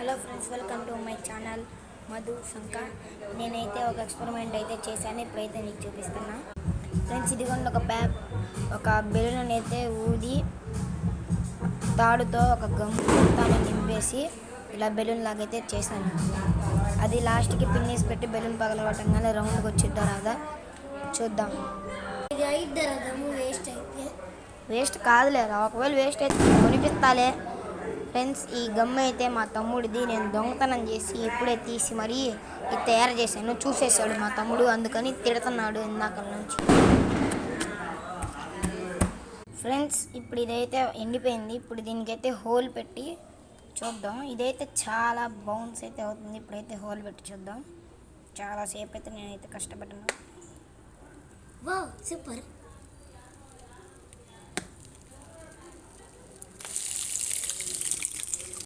Hello friends, welcome to my channel Madhu Shankar. నేనైతే ఒక experiment అయితే చేశాను, ఇప్పుడైతే మీకు చూపిస్తున్నా. ఫ్రెండ్స్, ఇదిగోండి ఒక బెలూన్ అయితే ఊది తాడుతో ఒక గమ్ముతాన్ని నింపేసి ఇలా బెలూన్ లాగైతే చేశాను. అది లాస్ట్కి పిన్నేసి పెట్టి బెలూన్ పగలగొట్టంగానే రౌండ్కి వచ్చిద్దా రాదా చూద్దాం. ఇది అయిద్దరా గమ్ము వేస్ట్ అయితే? వేస్ట్ కాదులేరా, ఒకవేళ వేస్ట్ అయితే కొనిపిస్తాలే. ఫ్రెండ్స్, ఈ గమ్ము అయితే మా తమ్ముడిది. నేను దొంగతనం చేసి ఇప్పుడే తీసి మరీ ఇది తయారు చేశాను. చూసేసాడు మా తమ్ముడు, అందుకని తిడుతున్నాడు ఇందాక నుంచి. ఫ్రెండ్స్, ఇప్పుడు ఇదైతే ఎండిపోయింది. ఇప్పుడు దీనికైతే హోల్ పెట్టి చూద్దాం. ఇదైతే చాలా బౌన్స్ అయితే అవుతుంది. ఇప్పుడైతే హోల్ పెట్టి చూద్దాం. చాలాసేపు అయితే నేనైతే కష్టపడ్డాను. Wow, super.